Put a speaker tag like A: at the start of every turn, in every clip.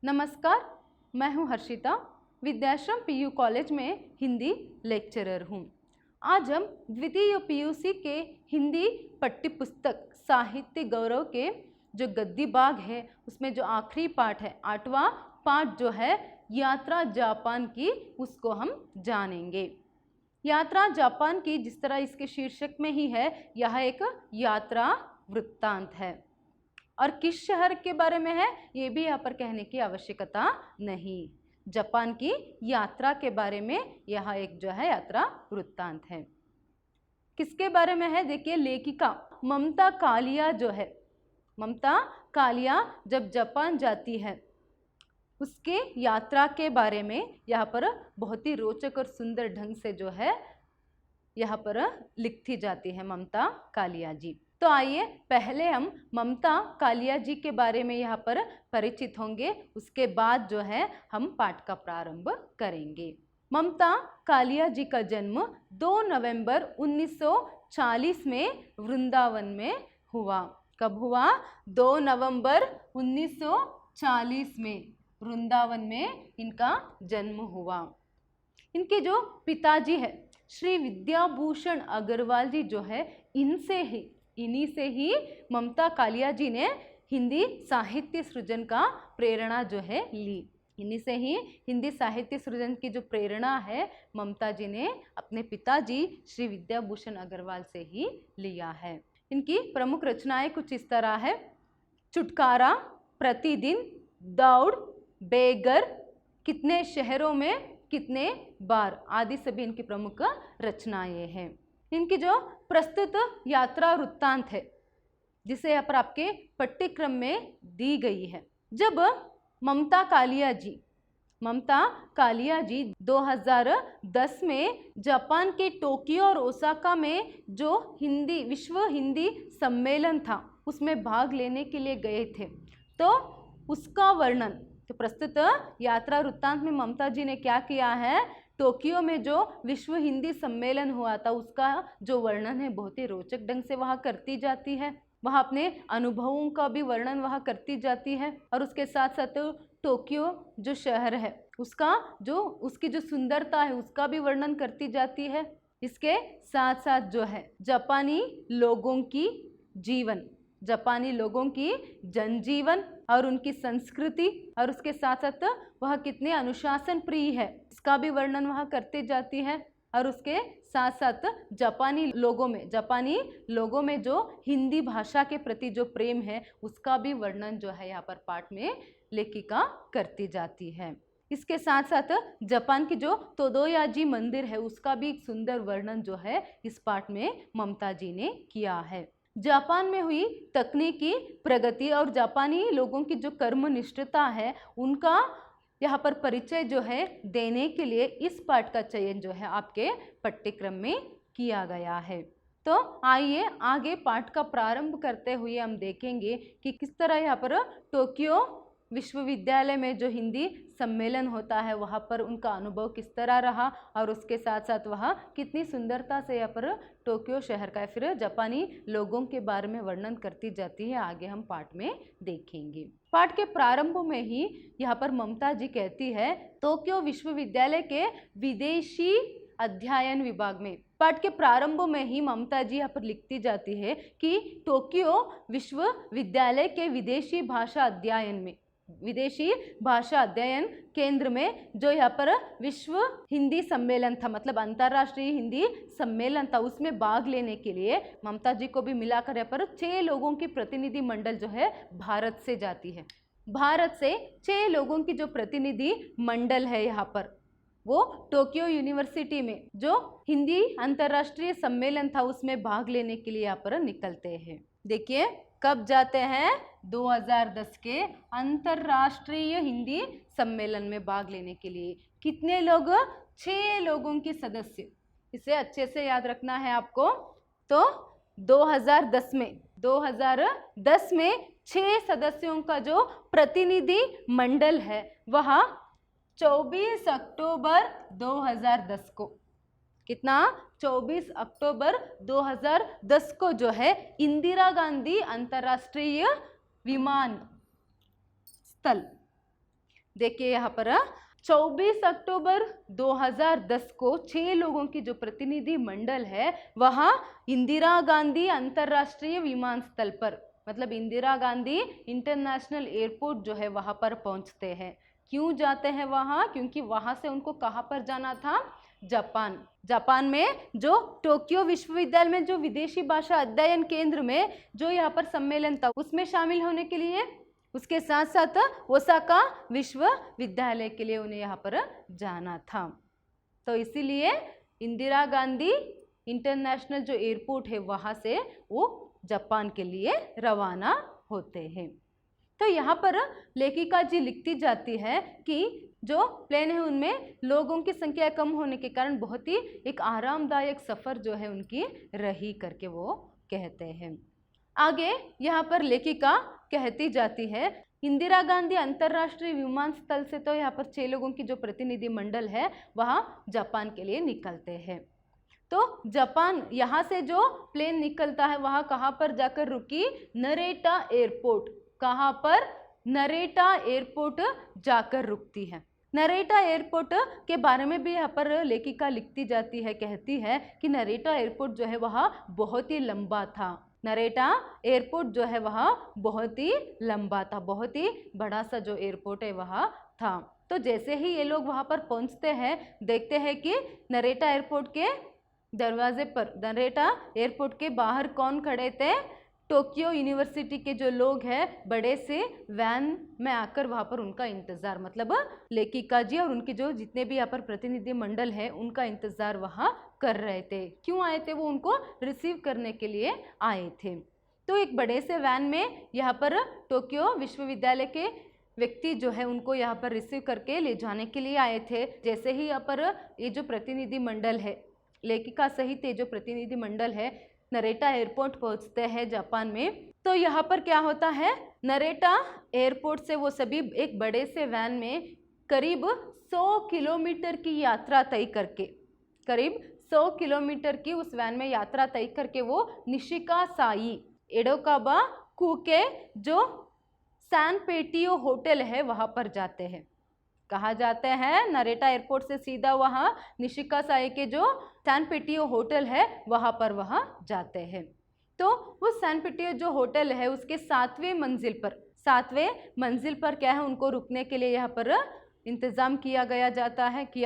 A: नमस्कार, मैं हूं हर्षिता, विद्याश्रम पीयू कॉलेज में हिंदी लेक्चरर हूं। आज हम द्वितीय पीयूसी के हिंदी पाठ्यपुस्तक साहित्य गौरव के जो गद्दी भाग है उसमें जो आखिरी पाठ है, 8वां पाठ जो है यात्रा जापान की, उसको हम जानेंगे। यात्रा जापान की, जिस तरह इसके शीर्षक में ही है, यह एक यात्रा वृत्तांत है और किस शहर के बारे में है ये भी यहाँ पर कहने की आवश्यकता नहीं। जापान की यात्रा के बारे में यह एक जो है यात्रा वृत्तांत है। किसके बारे में है? देखिए, लेखिका ममता कालिया जो है, ममता कालिया जब जापान जाती है उसके यात्रा के बारे में यहाँ पर बहुत ही रोचक और सुंदर ढंग से जो है यहाँ पर लिखती जाती है ममता कालिया जी। तो आइए पहले हम ममता कालिया जी के बारे में यहाँ पर परिचित होंगे, उसके बाद जो है हम पाठ का प्रारंभ करेंगे। ममता कालिया जी का जन्म 2 नवंबर 1940 में वृंदावन में हुआ। कब हुआ? 2 नवंबर 1940 में वृंदावन में इनका जन्म हुआ। इनके जो पिताजी है श्री विद्याभूषण अग्रवाल जी जो है, इन्हीं से ही ममता कालिया जी ने हिंदी साहित्य सृजन का प्रेरणा जो है ली। इन्हीं से ही हिंदी साहित्य सृजन की जो प्रेरणा है ममता जी ने अपने पिताजी श्री विद्याभूषण अग्रवाल से ही लिया है। इनकी प्रमुख रचनाएं कुछ इस तरह है: छुटकारा, प्रतिदिन, दौड़, बेघर, कितने शहरों में कितने बार आदि सभी इनकी प्रमुख रचनाएं हैं। इनकी जो प्रस्तुत यात्रा वृत्तांत है जिसे यहाँ पर आपके पाठ्यक्रम में दी गई है। जब ममता कालिया जी 2010 में जापान के टोक्यो और ओसाका में जो विश्व हिंदी सम्मेलन था उसमें भाग लेने के लिए गए थे, तो उसका वर्णन, तो प्रस्तुत यात्रा वृत्तांत में ममता जी ने क्या किया है, टोक्यो में जो विश्व हिंदी सम्मेलन हुआ था उसका जो वर्णन है बहुत ही रोचक ढंग से वहाँ करती जाती है। वहाँ अपने अनुभवों का भी वर्णन वहाँ करती जाती है और उसके साथ साथ टोक्यो जो शहर है उसकी जो सुंदरता है उसका भी वर्णन करती जाती है। इसके साथ साथ जो है जापानी लोगों की जनजीवन और उनकी संस्कृति और उसके साथ साथ वह कितने अनुशासन प्रिय है इसका भी वर्णन वह करती जाती है। और उसके साथ साथ जापानी लोगों में जो हिंदी भाषा के प्रति जो प्रेम है उसका भी वर्णन जो है यहाँ पर पाठ में लेखिका करती जाती है। इसके साथ साथ जापान की जो तोदोयाजी मंदिर है उसका भी एक सुंदर वर्णन जो है इस पाठ में ममता जी ने किया है। जापान में हुई तकनीकी प्रगति और जापानी लोगों की जो कर्मनिष्ठता है उनका यहाँ पर परिचय जो है देने के लिए इस पाठ का चयन जो है आपके पाठ्यक्रम में किया गया है। तो आइए आगे पाठ का प्रारंभ करते हुए हम देखेंगे कि किस तरह यहाँ पर टोक्यो विश्वविद्यालय में जो हिंदी सम्मेलन होता है वहाँ पर उनका अनुभव किस तरह रहा और उसके साथ साथ वह कितनी सुंदरता से यहाँ पर टोक्यो शहर का फिर जापानी लोगों के बारे में वर्णन करती जाती है, आगे हम पाठ में देखेंगे। पाठ के प्रारंभ में ही यहाँ पर ममता जी कहती है, टोक्यो विश्वविद्यालय के विदेशी अध्ययन विभाग में, पाठ के प्रारंभ में ही ममता जी यहाँ पर लिखती जाती है कि टोक्यो विश्वविद्यालय के विदेशी भाषा अध्ययन केंद्र में जो यहाँ पर विश्व हिंदी सम्मेलन था, मतलब अंतर्राष्ट्रीय हिंदी सम्मेलन था, उसमें भाग लेने के लिए ममता जी को भी मिलाकर यहाँ पर 6 लोगों की प्रतिनिधि मंडल जो है भारत से जाती है। भारत से 6 लोगों की जो प्रतिनिधि मंडल है यहाँ पर वो टोक्यो यूनिवर्सिटी में जो हिंदी अंतर्राष्ट्रीय सम्मेलन था उसमें भाग लेने के लिए यहाँ पर निकलते हैं। देखिए कब जाते हैं? 2010 के अंतर्राष्ट्रीय हिंदी सम्मेलन में भाग लेने के लिए। कितने लोग? 6 लोगों के सदस्य। इसे अच्छे से याद रखना है आपको। तो 2010 में 6 सदस्यों का जो प्रतिनिधि मंडल है वह 24 अक्टूबर 2010 को, कितना? 24 अक्टूबर 2010 को जो है इंदिरा गांधी अंतर्राष्ट्रीय विमान स्थल देखिए यहाँ पर 24 अक्टूबर 2010 को 6 लोगों की जो प्रतिनिधि मंडल है वह इंदिरा गांधी अंतर्राष्ट्रीय विमानस्थल पर, मतलब इंदिरा गांधी इंटरनेशनल एयरपोर्ट जो है वहां पर पहुंचते हैं। क्यों जाते हैं वहां? क्योंकि वहां से उनको कहां पर जाना था? जापान। जापान में जो टोक्यो विश्वविद्यालय में जो विदेशी भाषा अध्ययन केंद्र में जो यहाँ पर सम्मेलन था उसमें शामिल होने के लिए, उसके साथ साथ ओसाका विश्वविद्यालय के लिए उन्हें यहाँ पर जाना था। तो इसीलिए इंदिरा गांधी इंटरनेशनल जो एयरपोर्ट है वहां से वो जापान के लिए रवाना होते हैं। तो यहाँ पर लेखिका जी लिखती जाती है कि जो प्लेन है उनमें लोगों की संख्या कम होने के कारण बहुत ही एक आरामदायक सफर जो है उनकी रही करके वो कहते हैं। आगे यहाँ पर लेखिका कहती जाती है इंदिरा गांधी अंतर्राष्ट्रीय विमानस्थल से तो यहाँ पर 6 लोगों की जो प्रतिनिधि मंडल है वह जापान के लिए निकलते हैं। तो जापान यहाँ से जो प्लेन निकलता है वह कहाँ पर जाकर रुकी? नरेटा एयरपोर्ट। कहाँ पर? नरेटा एयरपोर्ट जाकर रुकती है। नरेटा एयरपोर्ट के बारे में भी यहाँ पर लेखिका लिखती जाती है, कहती है कि नरेटा एयरपोर्ट जो है वह बहुत ही लंबा था। नरेटा एयरपोर्ट जो है वह बहुत ही लंबा था, बहुत ही बड़ा सा जो एयरपोर्ट है वह था। तो जैसे ही ये लोग वहाँ पर पहुँचते हैं देखते हैं कि नरेटा एयरपोर्ट के दरवाजे पर, नरेटा एयरपोर्ट के बाहर कौन खड़े थे? टोक्यो यूनिवर्सिटी के जो लोग हैं बड़े से वैन में आकर वहाँ पर उनका इंतज़ार, मतलब लेखिका जी और उनके जो जितने भी यहाँ पर प्रतिनिधि मंडल है उनका इंतज़ार वहाँ कर रहे थे। क्यों आए थे? वो उनको रिसीव करने के लिए आए थे। तो एक बड़े से वैन में यहाँ पर टोक्यो विश्वविद्यालय के व्यक्ति जो है उनको यहाँ पर रिसीव करके ले जाने के लिए आए थे। जैसे ही यहाँ पर ये जो प्रतिनिधि मंडल है, लेखिका सहित ये जो प्रतिनिधि मंडल है नरेटा एयरपोर्ट पहुंचते हैं जापान में, तो यहाँ पर क्या होता है? नरेटा एयरपोर्ट से वो सभी एक बड़े से वैन में करीब 100 किलोमीटर की यात्रा तय करके, करीब 100 किलोमीटर की उस वैन में यात्रा तय करके वो निशिकासाई एडोकाबा कू के जो सैन पेटियो होटल है वहाँ पर जाते हैं। कहाँ जाते हैं? नरेटा एयरपोर्ट से सीधा वहाँ निशिकासाई के जो सैन पेटियो होटल है वहाँ पर वहाँ जाते हैं। तो वो सैन पेटियो जो होटल है उसके 7वें मंजिल पर क्या है, उनको रुकने के लिए यहाँ पर इंतज़ाम किया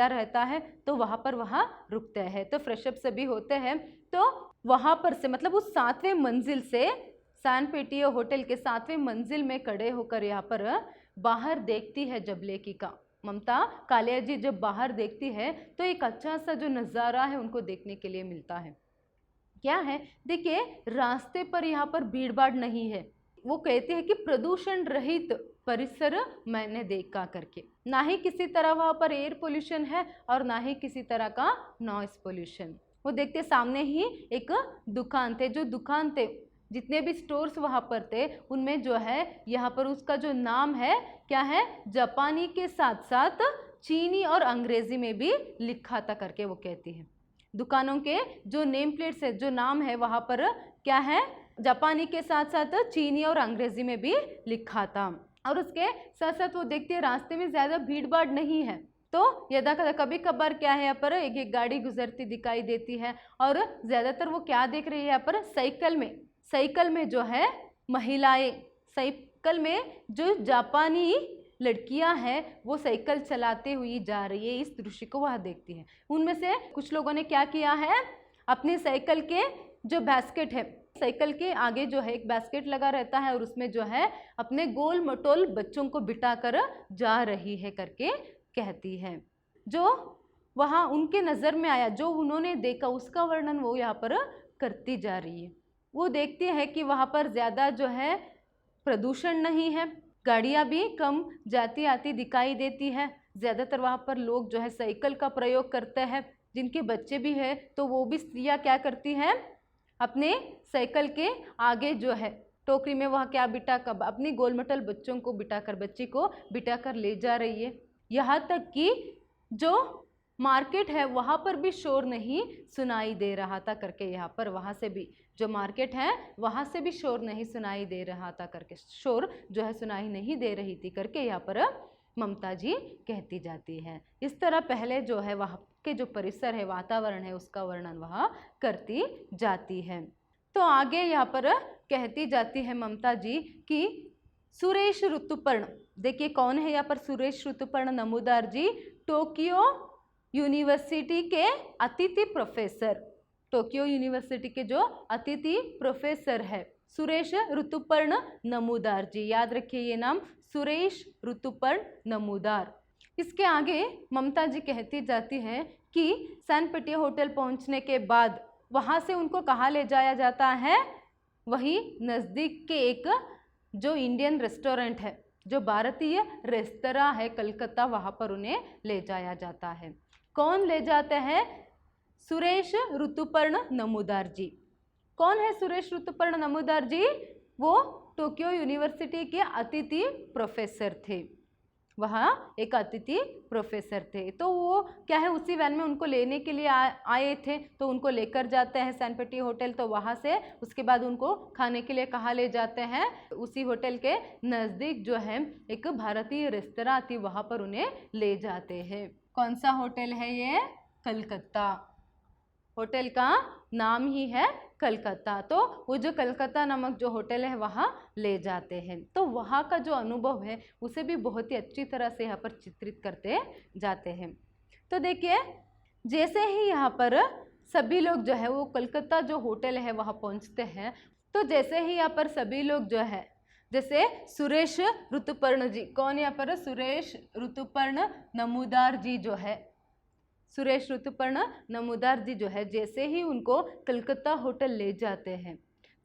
A: रहता है। तो वहाँ पर वहाँ रुकते हैं। तो फ्रेशअप सभी होते हैं। तो वहाँ पर से मतलब उस 7वें मंजिल से, सैन पेटियो होटल के 7वें मंजिल में खड़े होकर यहाँ पर बाहर देखती है जब लेखिका ममता कालिया जी जब बाहर देखती है तो एक अच्छा सा जो नज़ारा है उनको देखने के लिए मिलता है। क्या है? देखिए रास्ते पर यहाँ पर भीड़ भाड़ नहीं है। वो कहते हैं कि प्रदूषण रहित परिसर मैंने देखा करके, ना ही किसी तरह वहाँ पर एयर पोल्यूशन है और ना ही किसी तरह का नॉइस पोल्यूशन। वो देखते सामने ही एक दुकान थे, जितने भी स्टोर्स वहाँ पर थे उनमें जो है यहाँ पर उसका जो नाम है क्या है, जापानी के साथ साथ चीनी और अंग्रेजी में भी लिखा था करके वो कहती है। दुकानों के जो नेम प्लेट्स है, जो नाम है वहाँ पर क्या है, जापानी के साथ साथ चीनी और अंग्रेजी में भी लिखा था। और उसके साथ साथ वो देखते हैं रास्ते में ज़्यादा भीड़ भाड़ नहीं है। तो यदा कभी कभार क्या है यहाँ पर एक गाड़ी गुजरती दिखाई देती है और ज़्यादातर वो क्या देख रही है यहाँ पर, साइकिल में जो है महिलाएं, साइकिल में जो जापानी लड़कियां हैं वो साइकिल चलाते हुई जा रही है। इस दृश्य को वह देखती है। उनमें से कुछ लोगों ने क्या किया है, अपनी साइकिल के जो बास्केट है, साइकिल के आगे जो है एक बास्केट लगा रहता है और उसमें जो है अपने गोल मटोल बच्चों को बिठाकर जा रही है करके कहती है। जो वहाँ उनके नज़र में आया, जो उन्होंने देखा उसका वर्णन वो यहाँ पर करती जा रही है। वो देखती है कि वहाँ पर ज़्यादा जो है प्रदूषण नहीं है, गाड़ियाँ भी कम जाती आती दिखाई देती है। ज़्यादातर वहाँ पर लोग जो है साइकिल का प्रयोग करते हैं, जिनके बच्चे भी हैं तो वो भी स्त्रियाँ क्या करती हैं, अपने साइकिल के आगे जो है टोकरी में वह क्या बिठाकर अपनी गोलमटल बच्चों को बच्ची को बिठाकर ले जा रही है। यहाँ तक कि जो मार्केट है वहाँ पर भी शोर नहीं सुनाई दे रहा था करके, यहाँ पर वहाँ से भी जो मार्केट है वहाँ से भी शोर नहीं सुनाई दे रहा था करके, शोर जो है सुनाई नहीं दे रही थी करके यहाँ पर ममता जी कहती जाती है। इस तरह पहले जो है वहाँ के जो परिसर है, वातावरण है, उसका वर्णन वह करती जाती है। तो आगे यहाँ पर कहती जाती है ममता जी कि सुरेश ऋतुपर्ण, देखिए कौन है यहाँ पर सुरेश ऋतुपर्ण नमूदार जी, टोक्यो यूनिवर्सिटी के अतिथि प्रोफेसर, टोक्यो यूनिवर्सिटी के जो अतिथि प्रोफेसर है सुरेश ऋतुपर्ण नमूदार जी, याद रखिए ये नाम सुरेश ऋतुपर्ण नमूदार। इसके आगे ममता जी कहती जाती है कि सैन पिटिया होटल पहुंचने के बाद वहां से उनको कहाँ ले जाया जाता है, वही नज़दीक के एक जो इंडियन रेस्टोरेंट है, जो भारतीय रेस्तरां है कलकत्ता, वहां पर उन्हें ले जाया जाता है। कौन ले जाते हैं? सुरेश ऋतुपर्ण नमूदार जी। कौन है सुरेश ऋतुपर्ण नमूदार जी? वो टोक्यो यूनिवर्सिटी के अतिथि प्रोफेसर थे, वहाँ एक अतिथि प्रोफेसर थे। तो वो क्या है, उसी वैन में उनको लेने के लिए आए थे, तो उनको लेकर जाते हैं सैन पिटिया होटल। तो वहाँ से उसके बाद उनको खाने के लिए कहाँ ले जाते हैं, उसी होटल के नज़दीक जो है एक भारतीय रेस्तरां थी, वहाँ पर उन्हें ले जाते हैं। कौन सा होटल है ये? कलकत्ता। होटल का नाम ही है कलकत्ता। तो वो जो कलकत्ता नामक जो होटल है वहाँ ले जाते हैं। तो वहाँ का जो अनुभव है उसे भी बहुत ही अच्छी तरह से यहाँ पर चित्रित करते जाते हैं। तो देखिए जैसे ही यहाँ पर सभी लोग जो है वो कलकत्ता जो होटल है वहाँ पहुँचते हैं, तो जैसे ही यहाँ पर सभी लोग जो है, जैसे सुरेश ऋतुपर्ण जी, कौन यहाँ पर? सुरेश ऋतुपर्ण नमूदार जी जो है, सुरेश ऋतुपर्ण नमूदार जी जो है, जैसे ही उनको कलकत्ता होटल ले जाते हैं,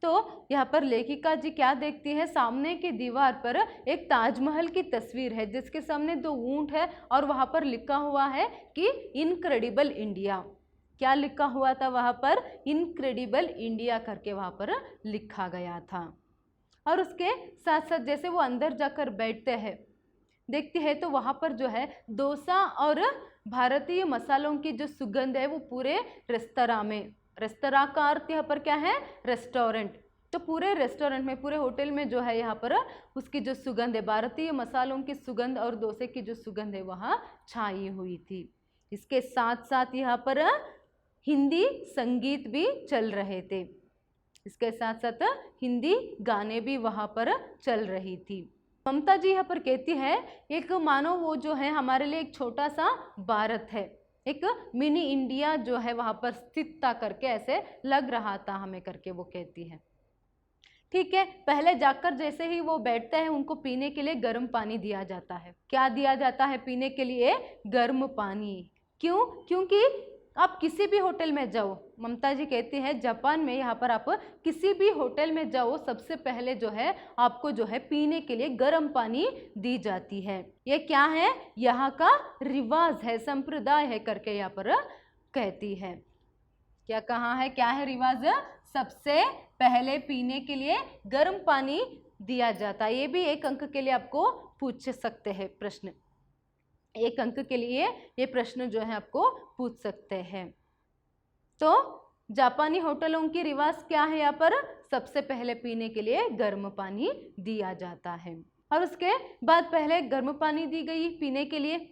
A: तो यहाँ पर लेखिका जी क्या देखती है, सामने की दीवार पर एक ताजमहल की तस्वीर है जिसके सामने 2 ऊंट है और वहाँ पर लिखा हुआ है कि इनक्रेडिबल इंडिया। क्या लिखा हुआ था वहाँ पर? इनक्रेडिबल इंडिया करके वहाँ पर लिखा गया था। और उसके साथ साथ जैसे वो अंदर जाकर बैठते हैं, देखते हैं तो वहाँ पर जो है डोसा और भारतीय मसालों की जो सुगंध है वो पूरे रेस्तरां में, रेस्तरां का अर्थ यहाँ पर क्या है? रेस्टोरेंट। तो पूरे रेस्टोरेंट में, पूरे होटल में जो है यहाँ पर उसकी जो सुगंध है, भारतीय मसालों की सुगंध और डोसे की जो सुगंध है वहाँ छाई हुई थी। इसके साथ साथ यहाँ पर हिंदी संगीत भी चल रहे थे, इसके साथ साथ हिंदी गाने भी वहाँ पर चल रही थी। ममता जी यहाँ पर कहती है, एक मानो वो जो है हमारे लिए एक छोटा सा भारत है, एक मिनी इंडिया जो है वहाँ पर स्थित था करके ऐसे लग रहा था हमें करके वो कहती है। ठीक है, पहले जाकर जैसे ही वो बैठते हैं उनको पीने के लिए गर्म पानी दिया जाता है। क्या दिया जाता है पीने के लिए? गर्म पानी। क्यों? क्योंकि आप किसी भी होटल में जाओ, ममता जी कहती है जापान में यहाँ पर आप किसी भी होटल में जाओ, सबसे पहले जो है आपको जो है पीने के लिए गर्म पानी दी जाती है। ये क्या है? यहाँ का रिवाज है, संप्रदाय है करके यहाँ पर कहती है। क्या कहा है? क्या है रिवाज? सबसे पहले पीने के लिए गर्म पानी दिया जाता है। ये भी 1 अंक के लिए आपको पूछ सकते हैं प्रश्न, 1 अंक के लिए ये प्रश्न जो है आपको पूछ सकते हैं। तो जापानी होटलों की रिवाज क्या है? यहाँ पर सबसे पहले पीने के लिए गर्म पानी दिया जाता है और उसके बाद पहले गर्म पानी दी गई पीने के लिए,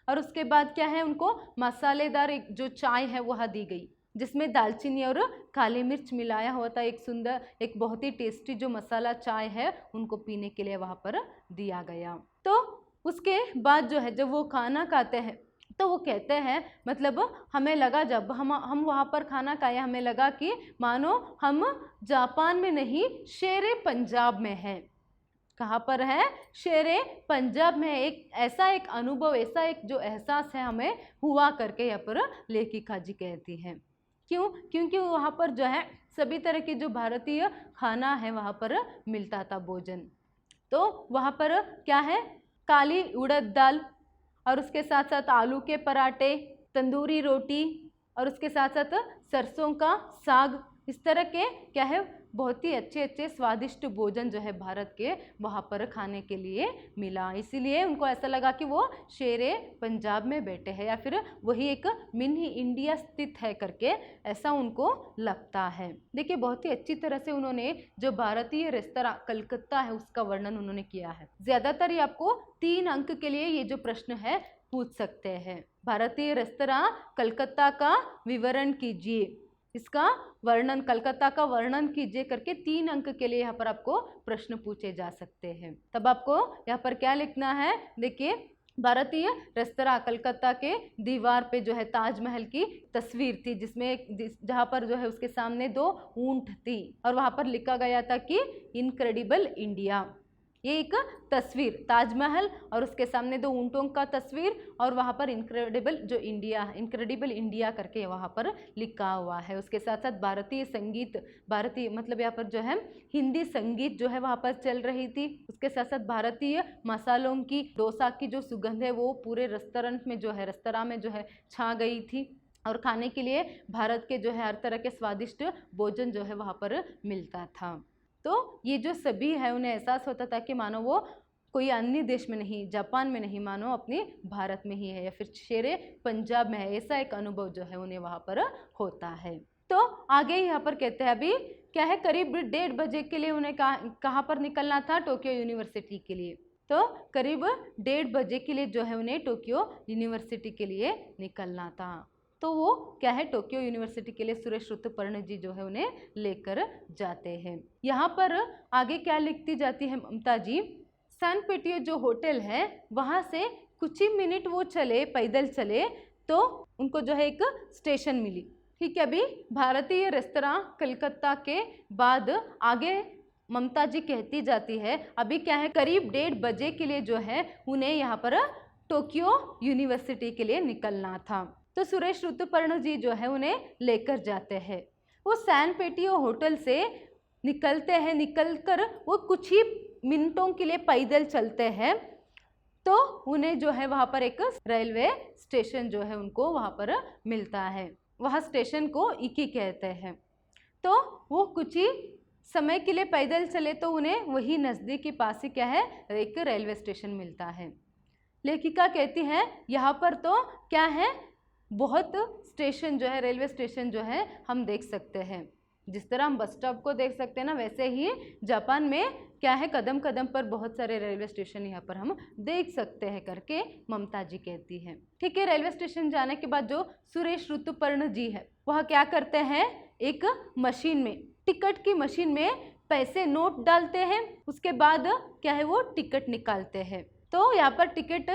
A: और उसके बाद क्या है, उनको मसालेदार एक जो चाय है वह दी गई जिसमें दालचीनी और काली मिर्च मिलाया हुआ था। एक सुंदर, एक बहुत ही टेस्टी जो मसाला चाय है उनको पीने के लिए वहाँ पर दिया गया। तो उसके बाद जो है जब वो खाना खाते हैं तो वो कहते हैं, मतलब हमें लगा जब हम वहाँ पर खाना खाए हमें लगा कि मानो हम जापान में नहीं शेरे पंजाब में हैं। कहाँ पर है? शेरे पंजाब में। एक ऐसा एक अनुभव, ऐसा एक जो एहसास है हमें हुआ करके यहाँ पर लेखिका जी कहती हैं। क्यों? क्योंकि वहाँ पर जो है सभी तरह की जो भारतीय खाना है वहाँ पर मिलता था भोजन। तो वहाँ पर क्या है, काली उड़द दाल और उसके साथ साथ आलू के पराठे, तंदूरी रोटी और उसके साथ साथ सरसों का साग, इस तरह के क्या है बहुत ही अच्छे अच्छे स्वादिष्ट भोजन जो है भारत के वहाँ पर खाने के लिए मिला, इसीलिए उनको ऐसा लगा कि वो शेरे पंजाब में बैठे हैं या फिर वही एक मिनी इंडिया स्थित है करके ऐसा उनको लगता है। देखिए बहुत ही अच्छी तरह से उन्होंने जो भारतीय रेस्तरां कलकत्ता है उसका वर्णन उन्होंने किया है। ज्यादातर ये आपको 3 अंक के लिए ये जो प्रश्न है पूछ सकते हैं। भारतीय रेस्तरां कलकत्ता का विवरण कीजिए, इसका वर्णन, कलकत्ता का वर्णन कीजिए करके 3 अंक के लिए यहाँ पर आपको प्रश्न पूछे जा सकते हैं। तब आपको यहाँ पर क्या लिखना है, देखिए भारतीय रेस्तरां कलकत्ता के दीवार पे जो है ताजमहल की तस्वीर थी, जिसमें जहाँ पर जो है उसके सामने 2 ऊंट थी और वहाँ पर लिखा गया था कि इनक्रेडिबल इंडिया। ये एक तस्वीर ताजमहल और उसके सामने 2 ऊंटों का तस्वीर और वहाँ पर इनक्रेडिबल इंडिया करके वहाँ पर लिखा हुआ है। उसके साथ साथ भारतीय संगीत, भारतीय मतलब यहाँ पर जो है हिंदी संगीत जो है वहाँ पर चल रही थी। उसके साथ साथ भारतीय मसालों की, डोसा की जो सुगंध है वो पूरे रेस्तरां में जो है छा गई थी और खाने के लिए भारत के जो है हर तरह के स्वादिष्ट भोजन जो है वहाँ पर मिलता था। तो ये जो सभी है उन्हें एहसास होता था कि मानो वो कोई अन्य देश में नहीं, जापान में नहीं, मानो अपने भारत में ही है या फिर शेरे पंजाब में है, ऐसा एक अनुभव जो है उन्हें वहाँ पर होता है। तो आगे यहाँ पर कहते हैं अभी क्या है, करीब 1:30 बजे के लिए उन्हें कहाँ पर निकलना था, टोक्यो यूनिवर्सिटी के लिए। तो करीब 1:30 बजे के लिए जो है उन्हें टोक्यो यूनिवर्सिटी के लिए निकलना था। तो वो क्या है, टोक्यो यूनिवर्सिटी के लिए सुरेश ऋतुपर्ण जी जो है उन्हें लेकर जाते हैं। यहाँ पर आगे क्या लिखती जाती है ममता जी, सैन पेटियो जो होटल है वहाँ से कुछ ही मिनट वो चले, पैदल चले तो उनको जो है एक स्टेशन मिली। ठीक है, अभी भारतीय रेस्तरां कलकत्ता के बाद आगे ममता जी कहती जाती है अभी क्या है, करीब 1:30 बजे के लिए जो है उन्हें यहाँ पर टोक्यो यूनिवर्सिटी के लिए निकलना था। तो सुरेश ऋतुपर्ण जी जो है उन्हें लेकर जाते हैं। वो सैन पेटियो होटल से निकलते हैं, निकलकर वो कुछ ही मिनटों के लिए पैदल चलते हैं तो उन्हें जो है वहाँ पर एक रेलवे स्टेशन जो है उनको वहाँ पर मिलता है। वह स्टेशन को इकी कहते हैं। तो वो कुछ ही समय के लिए पैदल चले तो उन्हें वही नज़दीक के पास ही क्या है, एक रेलवे स्टेशन मिलता है। लेखिका कहती है यहाँ पर तो क्या है, बहुत स्टेशन जो है, रेलवे स्टेशन जो है हम देख सकते हैं। जिस तरह हम बस स्टॉप को देख सकते हैं ना, वैसे ही जापान में क्या है, कदम कदम पर बहुत सारे रेलवे स्टेशन यहाँ पर हम देख सकते हैं करके ममता जी कहती है। ठीक है, रेलवे स्टेशन जाने के बाद जो सुरेश ऋतुपर्ण जी है वह क्या करते हैं, एक मशीन में, टिकट की मशीन में पैसे नोट डालते हैं। उसके बाद क्या है, वो टिकट निकालते हैं। तो यहाँ पर टिकट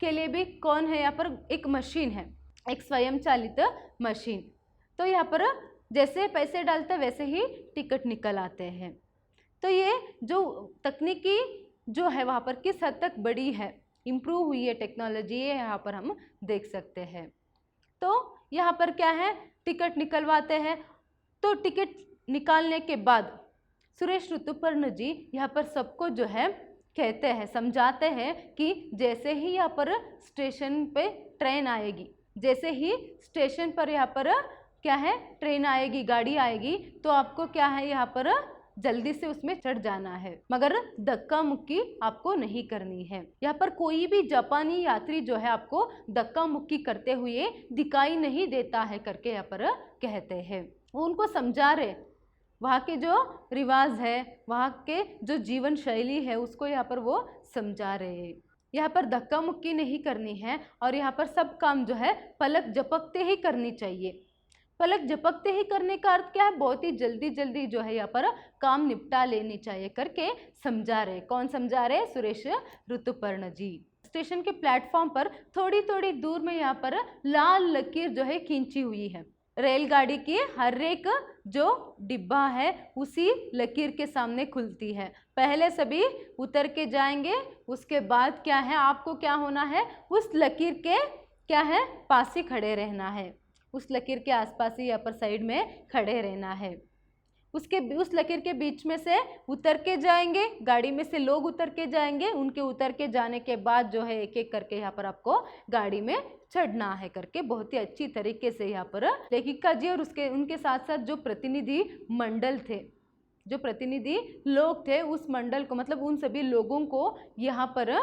A: के लिए भी कौन है, यहाँ पर एक मशीन है, एक स्वयंचालित मशीन। तो यहाँ पर जैसे पैसे डालते वैसे ही टिकट निकल आते हैं। तो ये जो तकनीकी जो है वहाँ पर किस हद तक बड़ी है, इम्प्रूव हुई है टेक्नोलॉजी, ये यहाँ पर हम देख सकते हैं। तो यहाँ पर क्या है, टिकट निकलवाते हैं। तो टिकट निकालने के बाद सुरेश ऋतुपर्ण जी यहाँ पर सबको जो है कहते हैं, समझाते हैं कि जैसे ही यहाँ पर स्टेशन पे ट्रेन आएगी, जैसे ही स्टेशन पर यहाँ पर क्या है, ट्रेन आएगी, गाड़ी आएगी, तो आपको क्या है यहाँ पर जल्दी से उसमें चढ़ जाना है, मगर धक्का मुक्की आपको नहीं करनी है। यहाँ पर कोई भी जापानी यात्री जो है आपको धक्का मुक्की करते हुए दिखाई नहीं देता है करके यहाँ पर कहते हैं। वो उनको समझा रहे, वहाँ के जो रिवाज है, वहाँ के जो जीवन शैली है उसको यहाँ पर वो समझा रहे हैं। यहाँ पर धक्का मुक्की नहीं करनी है और यहाँ पर सब काम जो है पलक झपकते ही करनी चाहिए। पलक झपकते ही करने का अर्थ क्या है, बहुत ही जल्दी जल्दी जो है यहाँ पर काम निपटा लेनी चाहिए करके समझा रहे। कौन समझा रहे, सुरेश ऋतुपर्ण जी। स्टेशन के प्लेटफॉर्म पर थोड़ी थोड़ी दूर में यहाँ पर लाल लकीर जो है खींची हुई है। रेलगाड़ी की हर एक जो डिब्बा है उसी लकीर के सामने खुलती है। पहले सभी उतर के जाएंगे, उसके बाद क्या है, आपको क्या होना है, उस लकीर के क्या है पास ही खड़े रहना है, उस लकीर के आसपास ही यहाँ पर साइड में खड़े रहना है। उस लकीर के बीच में से उतर के जाएंगे, गाड़ी में से लोग उतर के जाएंगे, उनके उतर के जाने के बाद जो है एक एक करके यहाँ पर आपको गाड़ी में चढ़ना है करके बहुत ही अच्छी तरीके से यहाँ पर लेखिका जी और उनके साथ साथ जो प्रतिनिधि मंडल थे जो प्रतिनिधि लोग थे उस मंडल को, मतलब उन सभी लोगों को यहाँ पर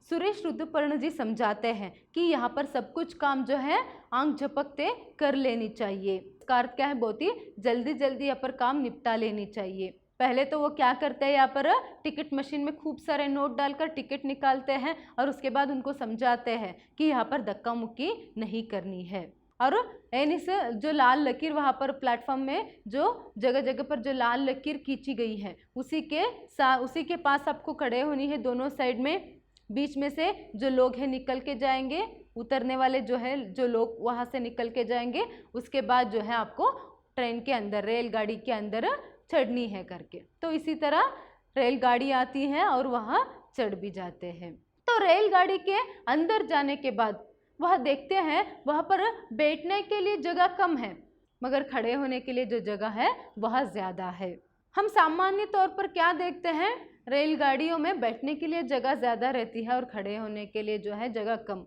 A: सुरेश ऋतुपर्ण जी समझाते हैं कि यहाँ पर सब कुछ काम जो है आंख झपकते कर लेनी चाहिए। इसका अर्थ क्या है, बहुत ही जल्दी जल्दी यहाँ पर काम निपटा लेनी चाहिए। पहले तो वो क्या करते हैं, यहाँ पर टिकट मशीन में खूब सारे नोट डालकर टिकट निकालते हैं और उसके बाद उनको समझाते हैं कि यहाँ पर धक्का मुक्की नहीं करनी है। और एनी से जो लाल लकीर वहाँ पर प्लेटफॉर्म में जो जगह जगह पर जो लाल लकीर खींची गई है उसी के पास आपको खड़े होनी है। दोनों साइड में बीच में से जो लोग हैं निकल के जाएंगे, उतरने वाले जो है जो लोग वहाँ से निकल के जाएंगे। उसके बाद जो है आपको ट्रेन के अंदर, रेलगाड़ी के अंदर चढ़नी है करके। तो इसी तरह रेलगाड़ी आती है और वहाँ चढ़ भी जाते हैं। तो रेलगाड़ी के अंदर जाने के बाद वह देखते हैं वहाँ पर बैठने के लिए जगह कम है, मगर खड़े होने के लिए जो जगह है वह ज़्यादा है। हम सामान्य तौर पर क्या देखते हैं, रेलगाड़ियों में बैठने के लिए जगह ज़्यादा रहती है और खड़े होने के लिए जो है जगह कम।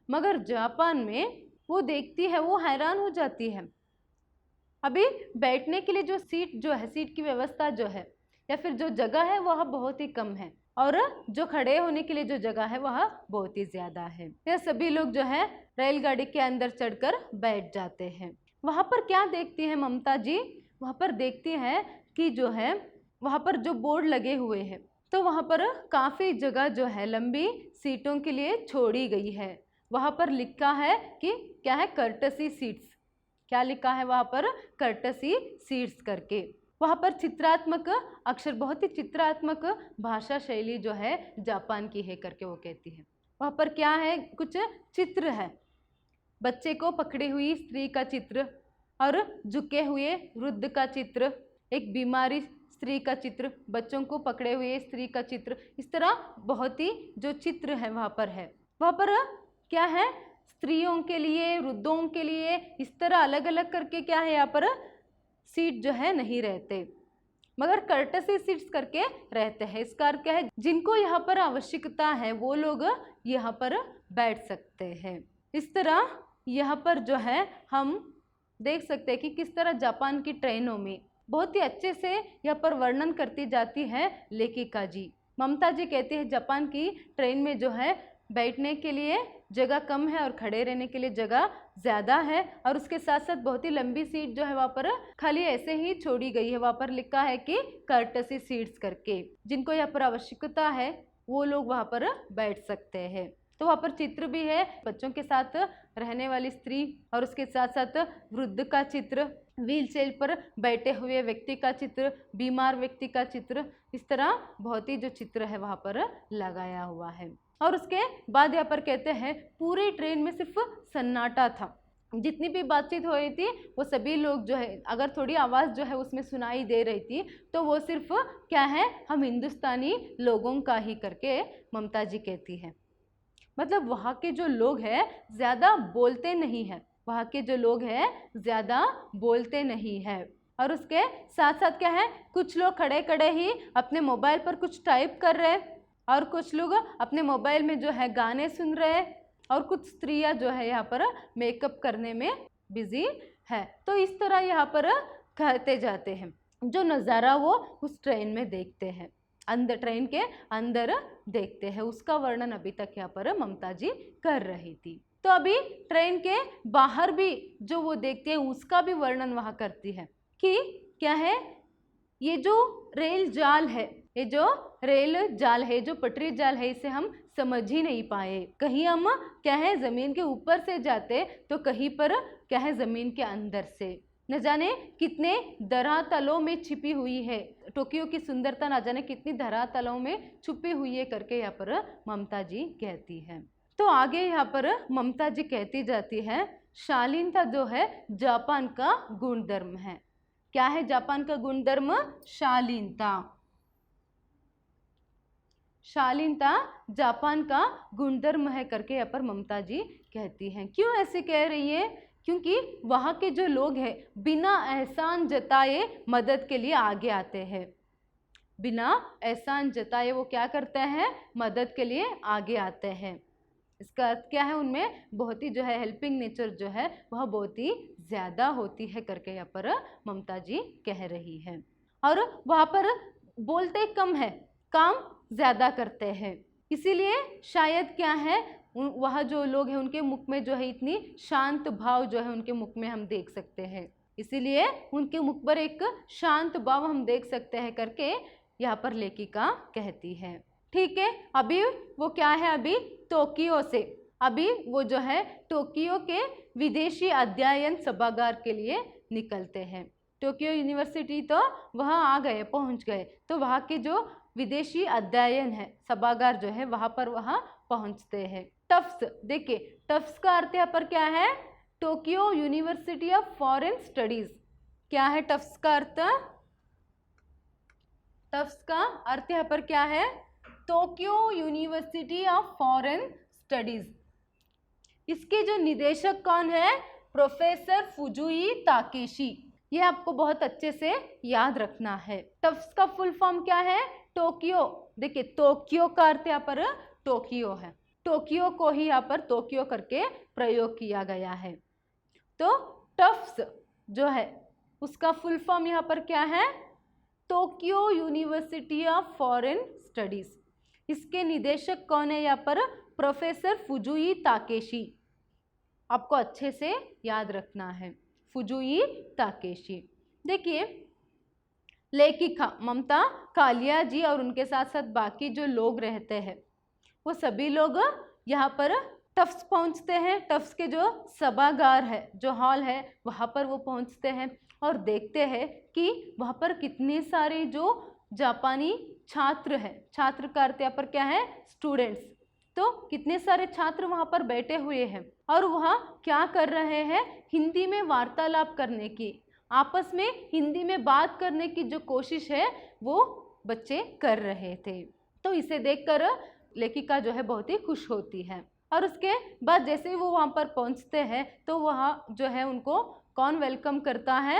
A: मगर जापान में वो देखती है, वो हैरान हो जाती है। अभी बैठने के लिए जो सीट की व्यवस्था जो है या फिर जो जगह है वह बहुत ही कम है और जो खड़े होने के लिए जो जगह है वह बहुत ही ज़्यादा है। यह सभी लोग जो है रेलगाड़ी के अंदर चढ़कर बैठ जाते हैं। वहाँ पर क्या देखती है ममता जी, वहाँ पर देखती है कि जो है वहाँ पर जो बोर्ड लगे हुए हैं तो वहाँ पर काफ़ी जगह जो है लंबी सीटों के लिए छोड़ी गई है। वहाँ पर लिखा है कि क्या है, कर्टसी सीट्स। क्या लिखा है वहाँ पर, कर्टसी सीट्स करके। वहाँ पर चित्रात्मक अक्षर, बहुत ही चित्रात्मक भाषा शैली जो है जापान की है करके वो कहती है। वहाँ पर क्या है, कुछ चित्र है, बच्चे को पकड़ी हुई स्त्री का चित्र और झुके हुए वृद्ध का चित्र, एक बीमारी स्त्री का चित्र, बच्चों को पकड़े हुए स्त्री का चित्र। इस तरह बहुत ही जो चित्र है वहाँ पर है। वहाँ पर क्या है, स्त्रियों के लिए, वृद्धों के लिए इस तरह अलग अलग करके क्या है यहाँ पर सीट जो है नहीं रहते, मगर कर्टसी सीट्स करके रहते हैं। इसका अर्थ क्या है, जिनको यहाँ पर आवश्यकता है वो लोग यहाँ पर बैठ सकते हैं। इस तरह यहाँ पर जो है हम देख सकते हैं कि किस तरह जापान की ट्रेनों में बहुत ही अच्छे से यहाँ पर वर्णन करती जाती है लेखिका जी। ममता जी कहती है जापान की ट्रेन में जो है बैठने के लिए जगह कम है और खड़े रहने के लिए जगह ज़्यादा है और उसके साथ साथ बहुत ही लंबी सीट जो है वहाँ पर खाली ऐसे ही छोड़ी गई है। वहाँ पर लिखा है कि कर्टसी सीट्स करके, जिनको यहाँ पर आवश्यकता है वो लोग वहाँ पर बैठ सकते हैं। तो वहाँ पर चित्र भी है, बच्चों के साथ रहने वाली स्त्री और उसके साथ साथ वृद्ध का चित्र, व्हील चेयर पर बैठे हुए व्यक्ति का चित्र, बीमार व्यक्ति का चित्र। इस तरह बहुत ही जो चित्र है वहाँ पर लगाया हुआ है। और उसके बाद यहाँ पर कहते हैं पूरी ट्रेन में सिर्फ सन्नाटा था। जितनी भी बातचीत हो रही थी वो सभी लोग जो है, अगर थोड़ी आवाज़ जो है उसमें सुनाई दे रही थी तो वो सिर्फ क्या है, हम हिंदुस्तानी लोगों का ही करके ममता जी कहती है। मतलब वहाँ के जो लोग हैं ज़्यादा बोलते नहीं हैं, वहाँ के जो लोग हैं ज़्यादा बोलते नहीं हैं। और उसके साथ साथ क्या है, कुछ लोग खड़े खड़े ही अपने मोबाइल पर कुछ टाइप कर रहे हैं और कुछ लोग अपने मोबाइल में जो है गाने सुन रहे हैं और कुछ स्त्रियां जो है यहाँ पर मेकअप करने में बिजी है। तो इस तरह यहाँ पर कहते जाते हैं जो नज़ारा वो उस ट्रेन में देखते हैं, अंदर ट्रेन के अंदर देखते हैं, उसका वर्णन अभी तक यहाँ पर ममता जी कर रही थी। तो अभी ट्रेन के बाहर भी जो वो देखते हैं उसका भी वर्णन वहाँ करती है कि क्या है, ये जो रेल जाल है, ये जो रेल जाल है, जो पटरी जाल है, इसे हम समझ ही नहीं पाए। कहीं हम क्या है ज़मीन के ऊपर से जाते तो कहीं पर क्या है ज़मीन के अंदर से। न जाने कितने धरातलों में छिपी हुई है, टोक्यो की सुंदरता न जाने कितनी धरातलों में छुपी हुई है करके यहाँ पर ममता जी कहती है। तो आगे यहाँ पर ममता जी कहती जाती है शालीनता जो है जापान का गुणधर्म है। क्या है जापान का गुणधर्म? शालीनता। शालीनता जापान का गुणधर्म है करके यहाँ पर ममता जी कहती हैं। क्यों ऐसे कह रही है? क्योंकि वहाँ के जो लोग हैं बिना एहसान जताए मदद के लिए आगे आते हैं। बिना एहसान जताए वो क्या करते हैं? मदद के लिए आगे आते हैं। इसका अर्थ क्या है? उनमें बहुत ही जो है हेल्पिंग नेचर जो है वह बहुत ही ज़्यादा होती है करके यहाँ पर ममता जी कह रही है। और वहाँ पर बोलते कम है, काम ज़्यादा करते हैं। इसीलिए शायद क्या है, वह जो लोग हैं उनके मुख में जो है इतनी शांत भाव जो है उनके मुख में हम देख सकते हैं। इसीलिए उनके मुख पर एक शांत भाव हम देख सकते हैं करके यहाँ पर लेखिका कहती है। ठीक है, अभी वो क्या है, अभी टोक्यो से, अभी वो जो है टोक्यो के विदेशी अध्ययन सभागार के लिए निकलते हैं। टोक्यो यूनिवर्सिटी तो वहाँ आ गए, पहुँच गए, तो वहाँ के जो विदेशी अध्ययन है सभागार जो है वहाँ पर वहाँ पहुँचते हैं। टफ्स, देखिए टफ्स का अर्थ यहाँ पर क्या है, Tokyo university of foreign studies. क्या है टफ्स का अर्थ, टफ्स का अर्थ यहाँ पर क्या है, Tokyo university of foreign studies. इसके जो निदेशक कौन है, प्रोफेसर फुजुई ताकेशी। ये आपको बहुत अच्छे से याद रखना है। टफ्स का फुल फॉर्म क्या है, टोक्यो। देखिए टोक्यो का अर्थ यहाँ पर टोक्यो है, टोक्यो को ही यहाँ पर टोक्यो करके प्रयोग किया गया है। तो टफ्स जो है उसका फुल फॉर्म यहाँ पर क्या है, Tokyo university of foreign studies. इसके निदेशक कौन है यहाँ पर, प्रोफेसर फुजुई ताकेशी। आपको अच्छे से याद रखना है, फुजुई ताकेशी। देखिए लेखिका ममता कालिया जी और उनके साथ साथ बाकी जो लोग रहते हैं वो सभी लोग यहाँ पर टफ्स पहुँचते हैं। टफ्स के जो सभागार है, जो हॉल है, वहाँ पर वो पहुँचते हैं और देखते हैं कि वहाँ पर कितने सारे जो जापानी छात्र हैं, छात्र का अर्थ यहाँ पर क्या है, स्टूडेंट्स। तो कितने सारे छात्र वहाँ पर बैठे हुए हैं और वहाँ क्या कर रहे हैं, हिंदी में वार्तालाप करने की, आपस में हिंदी में बात करने की जो कोशिश है वो बच्चे कर रहे थे। तो इसे देखकर लेखिका जो है बहुत ही खुश होती है। और उसके बाद जैसे ही वो वहाँ पर पहुँचते हैं तो वहाँ जो है उनको कौन वेलकम करता है,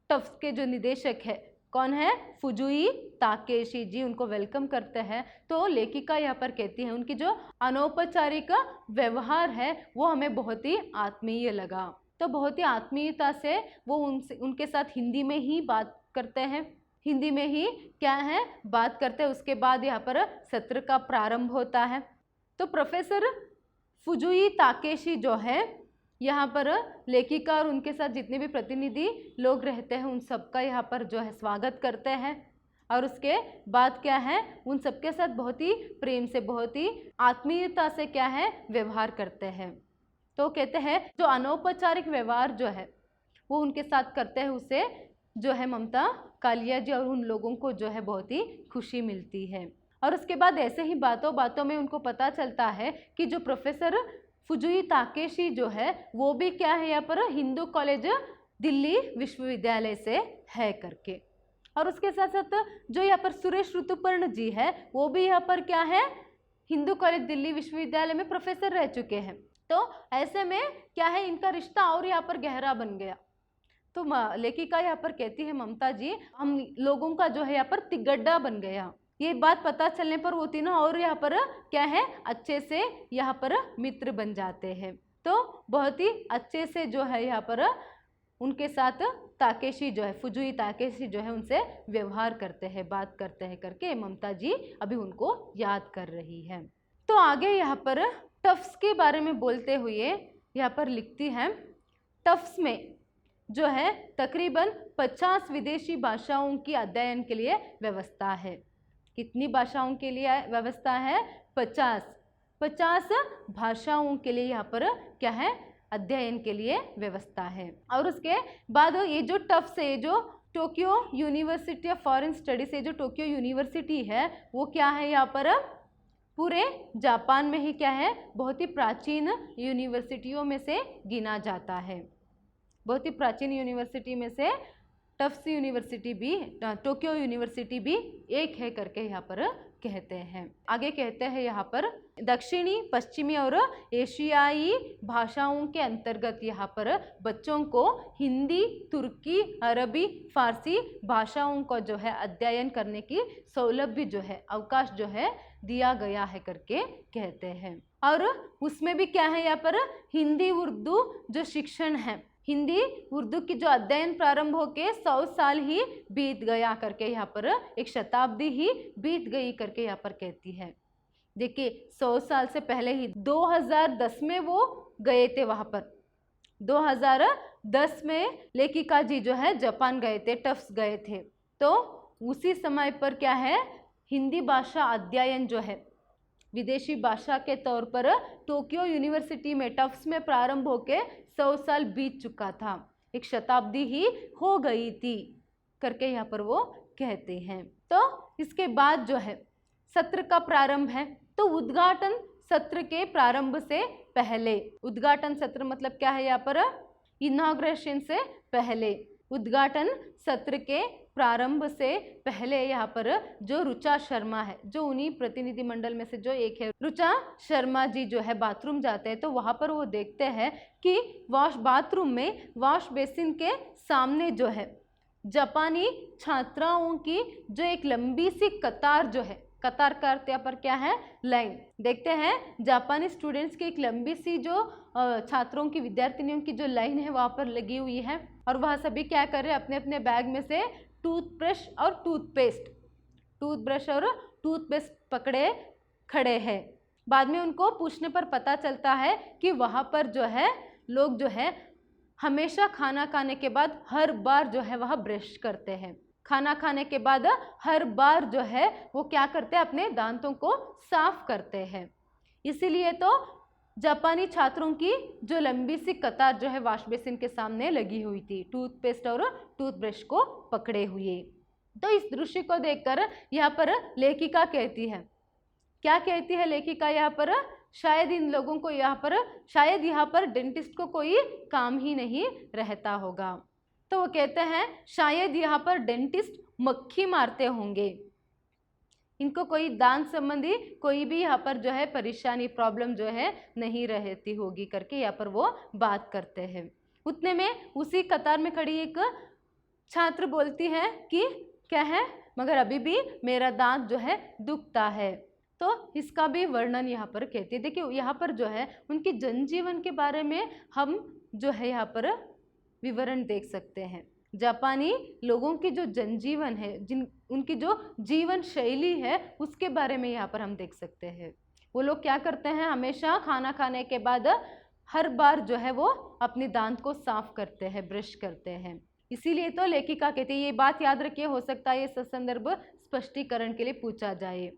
A: टफ्स के जो निदेशक है, कौन है, फुजुई ताकेशी जी उनको वेलकम करते हैं। तो लेखिका यहाँ पर कहती है उनकी जो अनौपचारिक व्यवहार है वो हमें बहुत ही आत्मीय लगा। तो बहुत ही आत्मीयता से वो उनके साथ हिंदी में ही बात करते हैं, हिंदी में ही क्या है बात करते हैं। उसके बाद यहाँ पर सत्र का प्रारंभ होता है। तो प्रोफेसर फुजुई ताकेशी जो है यहाँ पर लेखिका और उनके साथ जितने भी प्रतिनिधि लोग रहते हैं उन सबका यहाँ पर जो है स्वागत करते हैं और उसके बाद क्या है उन सबके साथ बहुत ही प्रेम से, बहुत ही आत्मीयता से क्या है व्यवहार करते हैं। तो कहते हैं जो अनौपचारिक व्यवहार जो है वो उनके साथ करते हैं, उसे जो है ममता कालिया जी और उन लोगों को जो है बहुत ही खुशी मिलती है। और उसके बाद ऐसे ही बातों बातों में उनको पता चलता है कि जो प्रोफेसर फुजुई ताकेशी जो है वो भी क्या है यहाँ पर हिंदू कॉलेज दिल्ली विश्वविद्यालय से है करके। और उसके साथ साथ जो यहाँ पर सुरेश ऋतुपर्ण जी है वो भी यहाँ पर क्या है हिंदू कॉलेज दिल्ली विश्वविद्यालय में प्रोफेसर रह चुके हैं। तो ऐसे में क्या है इनका रिश्ता और यहाँ पर गहरा बन गया। तो लेखिका यहाँ पर कहती है ममता जी हम लोगों का जो है यहाँ पर तिगड्डा बन गया। ये बात पता चलने पर वो तीनों और यहाँ पर क्या है अच्छे से यहाँ पर मित्र बन जाते हैं। तो बहुत ही अच्छे से जो है यहाँ पर उनके साथ ताकेशी जो है फुजुई ताकेशी जो है उनसे व्यवहार करते हैं, बात करते हैं करके ममता जी अभी उनको याद कर रही है। तो आगे यहाँ पर टफ्स के बारे में बोलते हुए यहाँ पर लिखती हैं टफ्स में जो है तकरीबन 50 विदेशी भाषाओं की अध्ययन के लिए व्यवस्था है। कितनी भाषाओं के लिए व्यवस्था है, 50 भाषाओं के लिए यहाँ पर क्या है अध्ययन के लिए व्यवस्था है। और उसके बाद ये जो टफ्स है, जो Tokyo university of foreign studies से जो टोक्यो यूनिवर्सिटी है वो क्या है यहाँ पर पूरे जापान में ही क्या है बहुत ही प्राचीन यूनिवर्सिटियों में से गिना जाता है। बहुत ही प्राचीन यूनिवर्सिटी में से टफ्स यूनिवर्सिटी भी, टोक्यो यूनिवर्सिटी भी एक है करके यहाँ पर कहते हैं। आगे कहते हैं यहाँ पर दक्षिणी, पश्चिमी और एशियाई भाषाओं के अंतर्गत यहाँ पर बच्चों को हिंदी, तुर्की, अरबी, फारसी भाषाओं को जो है अध्ययन करने की सौलभ्य जो है, अवकाश जो है दिया गया है करके कहते हैं। और उसमें भी क्या है यहाँ पर हिंदी उर्दू जो शिक्षण है हिंदी उर्दू की जो अध्ययन प्रारंभ होके 100 साल ही बीत गया करके यहाँ पर, एक शताब्दी ही बीत गई करके यहाँ पर कहती है। देखिए 100 साल से पहले ही 2010 में वो गए थे वहाँ पर। 2010 में लेखिका जी जो है जापान गए थे, टफ्स गए थे। तो उसी समय पर क्या है, हिंदी भाषा अध्ययन जो है विदेशी भाषा के तौर पर टोक्यो यूनिवर्सिटी में टफ्स में प्रारंभ होके 100 साल बीत चुका था, एक शताब्दी ही हो गई थी करके यहाँ पर वो कहते हैं। तो इसके बाद जो है सत्र का प्रारंभ है। तो उद्घाटन सत्र के प्रारंभ से पहले, उद्घाटन सत्र मतलब क्या है यहाँ पर, इनॉग्रेशन से पहले, उद्घाटन सत्र के प्रारंभ से पहले यहाँ पर जो ऋचा शर्मा है, जो उन्हीं प्रतिनिधि मंडल में से जो एक है, ऋचा शर्मा जी जो है बाथरूम जाते हैं। तो वहाँ पर वो देखते हैं कि बाथरूम में वॉश बेसिन के सामने जो है जापानी छात्राओं की जो एक लंबी सी कतार जो है, कतार का अर्थ यहाँ पर क्या है, लाइन। देखते हैं जापानी स्टूडेंट्स की एक लंबी सी जो छात्रों की, विद्यार्थिनियों की जो लाइन है वहाँ पर लगी हुई है, और वह सभी क्या कर रहे हैं, अपने अपने बैग में से टूथब्रश और टूथपेस्ट पकड़े खड़े हैं। बाद में उनको पूछने पर पता चलता है कि वहाँ पर जो है लोग जो है हमेशा खाना खाने के बाद हर बार जो है वह ब्रश करते हैं। खाना खाने के बाद हर बार जो है वो क्या करते हैं, अपने दांतों को साफ करते हैं। इसीलिए तो जापानी छात्रों की जो लंबी सी कतार जो है वॉश बेसिन के सामने लगी हुई थी, टूथपेस्ट और टूथब्रश को पकड़े हुए। तो इस दृश्य को देखकर यहाँ पर लेखिका कहती है, क्या कहती है लेखिका यहाँ पर, शायद इन लोगों को शायद यहाँ पर डेंटिस्ट को कोई काम ही नहीं रहता होगा। तो वो कहते हैं शायद यहाँ पर डेंटिस्ट मक्खी मारते होंगे, इनको कोई दांत संबंधी कोई भी यहाँ पर जो है परेशानी, प्रॉब्लम जो है नहीं रहती होगी करके यहाँ पर वो बात करते हैं। उतने में उसी कतार में खड़ी एक छात्र बोलती है कि क्या है, मगर अभी भी मेरा दांत जो है दुखता है। तो इसका भी वर्णन यहाँ पर कहती है। देखिए यहाँ पर जो है उनकी जनजीवन के बारे में हम जो है यहाँ पर विवरण देख सकते हैं। जापानी लोगों की जो जनजीवन है, उनकी जो जीवन शैली है, उसके बारे में यहाँ पर हम देख सकते हैं। वो लोग क्या करते हैं, हमेशा खाना खाने के बाद हर बार जो है वो अपने दांत को साफ करते हैं, ब्रश करते हैं। इसीलिए तो लेखिका कहती है, ये बात याद रखिए, हो सकता है ये संदर्भ स्पष्टीकरण के लिए पूछा जाए।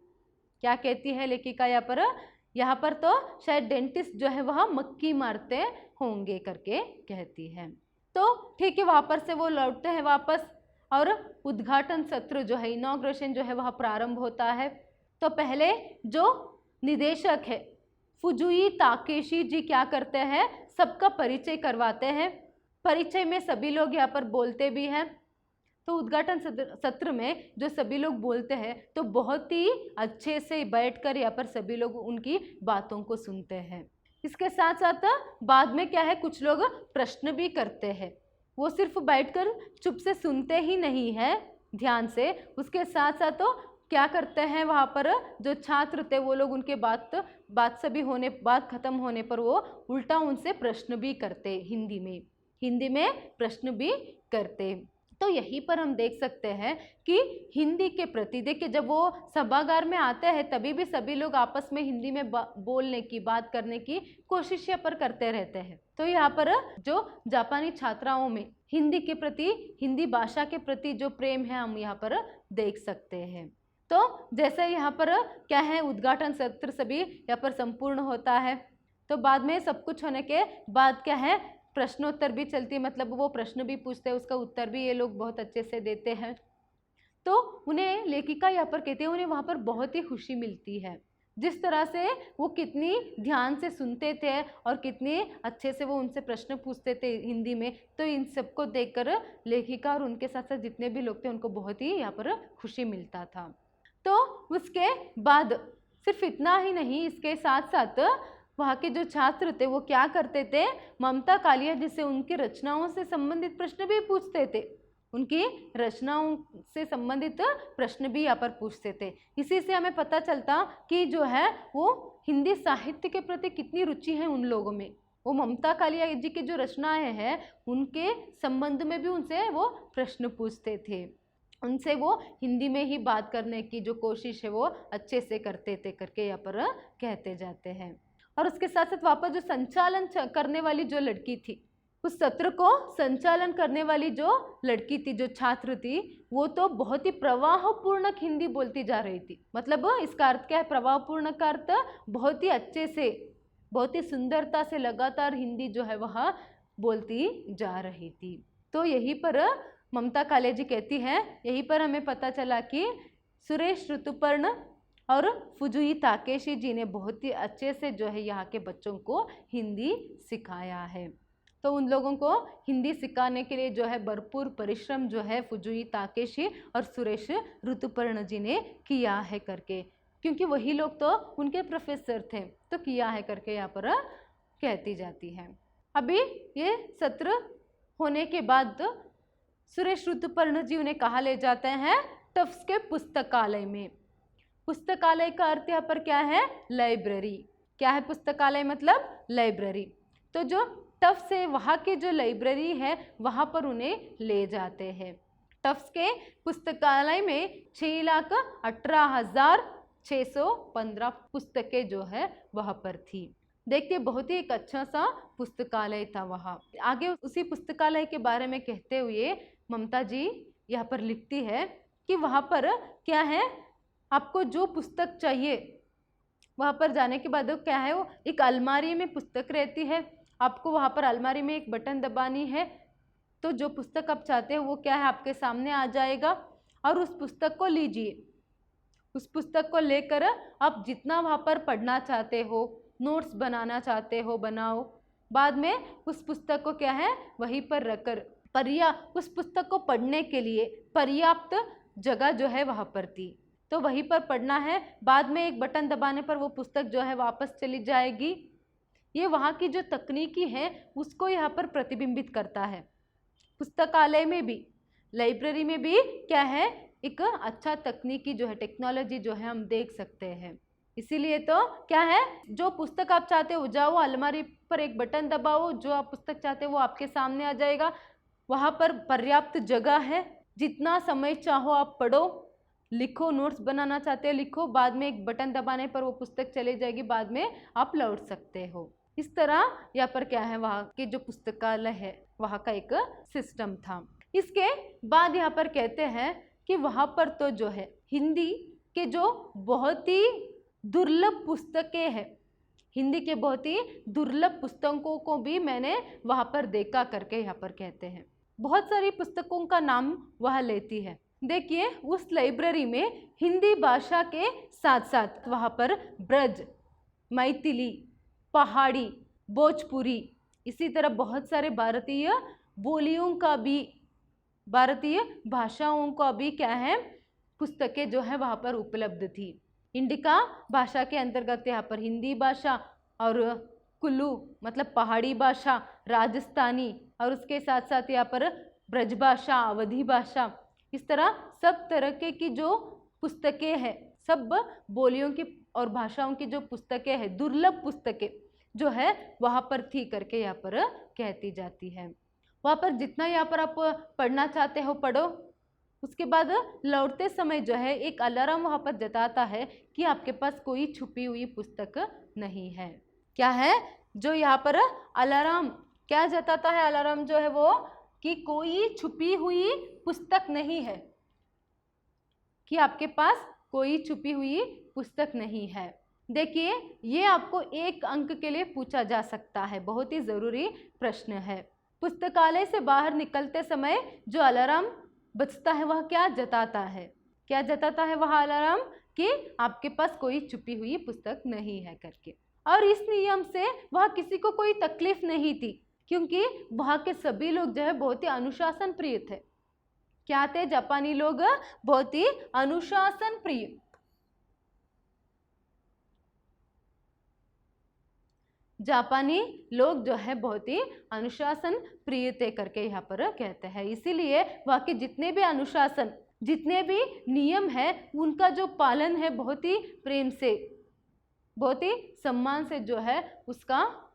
A: क्या कहती है लेखिका यहाँ पर तो शायद डेंटिस्ट जो है वह मक्खी मारते होंगे करके कहती है। तो ठीक है, वापस से वो लौटते हैं वापस, और उद्घाटन सत्र जो है, इनॉग्रेशन जो है वह प्रारंभ होता है। तो पहले जो निदेशक है फुजुई ताकेशी जी क्या करते हैं, सबका परिचय करवाते हैं। परिचय में सभी लोग यहाँ पर बोलते भी हैं। तो उद्घाटन सत्र में जो सभी लोग बोलते हैं तो बहुत ही अच्छे से बैठकर यहाँ पर सभी लोग उनकी बातों को सुनते हैं। इसके साथ साथ बाद में क्या है, कुछ लोग प्रश्न भी करते हैं। वो सिर्फ बैठकर चुप से सुनते ही नहीं है ध्यान से, उसके साथ साथ तो क्या करते हैं, वहाँ पर जो छात्र थे वो लोग उनके बात खत्म होने पर वो उल्टा उनसे प्रश्न भी करते, हिंदी में प्रश्न भी करते। तो यहीं पर हम देख सकते हैं कि हिंदी के प्रति, देखिए जब वो सभागार में आते हैं तभी भी सभी लोग आपस में हिंदी में बोलने की, बात करने की कोशिश यहाँ पर करते रहते हैं। तो यहाँ पर जो जापानी छात्राओं में हिंदी के प्रति, हिंदी भाषा के प्रति जो प्रेम है हम यहाँ पर देख सकते हैं। तो जैसे यहाँ पर क्या है, उद्घाटन सत्र सभी यहाँ पर संपूर्ण होता है। तो बाद में सब कुछ होने के बाद क्या है, प्रश्नोत्तर भी चलती है, मतलब वो प्रश्न भी पूछते हैं, उसका उत्तर भी ये लोग बहुत अच्छे से देते हैं। तो उन्हें लेखिका यहाँ पर कहते हैं, उन्हें वहाँ पर बहुत ही खुशी मिलती है, जिस तरह से वो कितनी ध्यान से सुनते थे और कितने अच्छे से वो उनसे प्रश्न पूछते थे हिंदी में। तो इन सबको देखकर लेखिका और उनके साथ साथ जितने भी लोग थे उनको बहुत ही यहाँ पर खुशी मिलता था। तो उसके बाद सिर्फ इतना ही नहीं, इसके साथ साथ वहाँ के जो छात्र थे वो क्या करते थे, ममता कालिया जी से उनकी रचनाओं से संबंधित प्रश्न भी पूछते थे, उनकी रचनाओं से संबंधित प्रश्न भी यहाँ पर पूछते थे। इसी से हमें पता चलता कि जो है वो हिंदी साहित्य के प्रति कितनी रुचि है उन लोगों में। वो ममता कालिया जी की जो रचनाएं हैं उनके संबंध में भी उनसे वो प्रश्न पूछते थे, उनसे वो हिंदी में ही बात करने की जो कोशिश है वो अच्छे से करते थे करके यहाँ पर कहते जाते हैं। और उसके साथ साथ वहाँ पर जो संचालन करने वाली जो लड़की थी, उस सत्र को संचालन करने वाली जो लड़की थी, जो छात्र थी, वो तो बहुत ही प्रवाहपूर्णक हिंदी बोलती जा रही थी। मतलब इसका अर्थ क्या है? प्रवाहपूर्ण का अर्थ बहुत ही अच्छे से, बहुत ही सुंदरता से लगातार हिंदी जो है वह बोलती जा रही थी। तो यहीं पर ममता कालिया जी कहती हैं, यहीं पर हमें पता चला कि सुरेश ऋतुपर्ण और फुजुई ताकेशी जी ने बहुत ही अच्छे से जो है यहाँ के बच्चों को हिंदी सिखाया है। तो उन लोगों को हिंदी सिखाने के लिए जो है भरपूर परिश्रम जो है फुजुई ताकेशी और सुरेश ऋतुपर्ण जी ने किया है करके, क्योंकि वही लोग तो उनके प्रोफेसर थे, तो किया है करके यहाँ पर कहती जाती है। अभी ये सत्र होने के बाद सुरेश ऋतुपर्ण जी उन्हें कहाँ ले जाते हैं? टफ्ट्स के पुस्तकालय में। पुस्तकालय का अर्थ यहाँ पर क्या है? लाइब्रेरी। क्या है पुस्तकालय? मतलब लाइब्रेरी। तो जो टफ्ट्स है वहाँ की जो लाइब्रेरी है वहाँ पर उन्हें ले जाते हैं। टफ्ट्स के पुस्तकालय में 6,18,615 पुस्तकें जो है वहाँ पर थी। देखिए बहुत ही एक अच्छा सा पुस्तकालय था वहाँ। आगे उसी पुस्तकालय के बारे में कहते हुए ममता जी यहाँ पर लिखती है कि वहाँ पर क्या है, आपको जो पुस्तक चाहिए वहाँ पर जाने के बाद क्या है, वो एक अलमारी में पुस्तक रहती है। आपको वहाँ पर अलमारी में एक बटन दबानी है तो जो पुस्तक आप चाहते हो वो क्या है, आपके सामने आ जाएगा और उस पुस्तक को लीजिए। उस पुस्तक को लेकर आप जितना वहाँ पर पढ़ना चाहते हो, नोट्स बनाना चाहते हो बनाओ। बाद में उस पुस्तक को क्या है, वहीं पर रखकर उस पुस्तक को पढ़ने के लिए पर्याप्त जगह जो है वहाँ पर थी, तो वहीं पर पढ़ना है। बाद में एक बटन दबाने पर वो पुस्तक जो है वापस चली जाएगी। ये वहाँ की जो तकनीकी है उसको यहाँ पर प्रतिबिंबित करता है। पुस्तकालय में भी, लाइब्रेरी में भी क्या है, एक अच्छा तकनीकी जो है, टेक्नोलॉजी जो है हम देख सकते हैं। इसीलिए तो क्या है, जो पुस्तक आप चाहते हो जाओ अलमारी पर एक बटन दबाओ, जो आप पुस्तक चाहते हो वो आपके सामने आ जाएगा। वहाँ पर पर्याप्त जगह है, जितना समय चाहो आप पढ़ो, लिखो, नोट्स बनाना चाहते हो लिखो, बाद में एक बटन दबाने पर वो पुस्तक चली जाएगी, बाद में आप लौट सकते हो। इस तरह यहाँ पर क्या है, वहाँ के जो पुस्तकालय है वहाँ का एक सिस्टम था। इसके बाद यहाँ पर कहते हैं कि वहाँ पर तो जो है हिंदी के जो बहुत ही दुर्लभ पुस्तकें हैं, हिंदी के बहुत ही दुर्लभ पुस्तकों को भी मैंने वहाँ पर देखा करके यहाँ पर कहते हैं। बहुत सारी पुस्तकों का नाम वह लेती है। देखिए उस लाइब्रेरी में हिंदी भाषा के साथ साथ वहाँ पर ब्रज, मैथिली, पहाड़ी, भोजपुरी, इसी तरह बहुत सारे भारतीय बोलियों का भी, भारतीय भाषाओं का भी क्या है, पुस्तकें जो है वहाँ पर उपलब्ध थी। इंडिका भाषा के अंतर्गत यहाँ पर हिंदी भाषा और कुल्लू मतलब पहाड़ी भाषा, राजस्थानी और उसके साथ साथ यहाँ पर ब्रज भाषा, अवधी भाषा, इस तरह सब तरह की जो पुस्तकें हैं, सब बोलियों की और भाषाओं की जो पुस्तकें हैं, दुर्लभ पुस्तकें जो है वहाँ पर थी करके यहाँ पर कहती जाती है। वहाँ पर जितना यहाँ पर आप पढ़ना चाहते हो पढ़ो। उसके बाद लौटते समय जो है एक अलार्म वहाँ पर जताता है कि आपके पास कोई छुपी हुई पुस्तक नहीं है। क्या है जो यहाँ पर अलार्म क्या जताता है? अलार्म जो है वो कि कोई छुपी हुई पुस्तक नहीं है, कि आपके पास कोई छुपी हुई पुस्तक नहीं है। देखिए ये आपको 1 अंक के लिए पूछा जा सकता है, बहुत ही ज़रूरी प्रश्न है। पुस्तकालय से बाहर निकलते समय जो अलार्म बजता है वह क्या जताता है? क्या जताता है वह अलार्म? कि आपके पास कोई छुपी हुई पुस्तक नहीं है करके। और इस नियम से वह किसी को कोई तकलीफ नहीं थी, क्योंकि वहाँ के सभी लोग जो है बहुत ही अनुशासन प्रिय थे। क्या थे? जापानी लोग बहुत ही अनुशासन प्रिय। जापानी लोग जो है बहुत ही अनुशासन प्रिय थे करके यहाँ पर कहते हैं। इसीलिए वहाँ के जितने भी अनुशासन, जितने भी नियम है, उनका जो पालन है बहुत ही प्रेम से, बहुत ही सम्मान से जो है उसका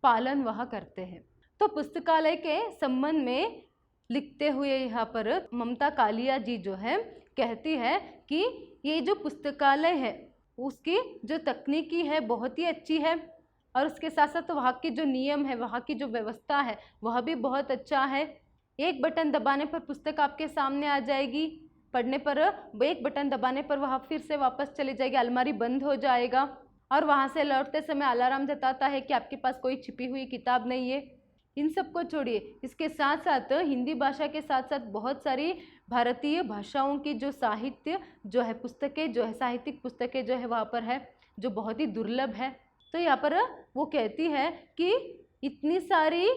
A: पालन वह करते हैं। तो पुस्तकालय के संबंध में लिखते हुए यहाँ पर ममता कालिया जी जो है कहती है कि ये जो पुस्तकालय है उसकी जो तकनीकी है बहुत ही अच्छी है, और उसके साथ साथ वहाँ के जो नियम है, वहाँ की जो व्यवस्था है वह भी बहुत अच्छा है। एक बटन दबाने पर पुस्तक आपके सामने आ जाएगी, पढ़ने पर एक बटन दबाने पर वह फिर से वापस चली जाएगी, अलमारी बंद हो जाएगा, और वहाँ से लौटते समय अलार्म जताता है कि आपके पास कोई छिपी हुई किताब नहीं है। इन सब को छोड़िए, इसके साथ साथ हिंदी भाषा के साथ साथ बहुत सारी भारतीय भाषाओं की जो साहित्य जो है पुस्तकें जो है साहित्यिक पुस्तकें जो है वहाँ पर है, जो बहुत ही दुर्लभ है। तो यहाँ पर वो कहती है कि इतनी सारी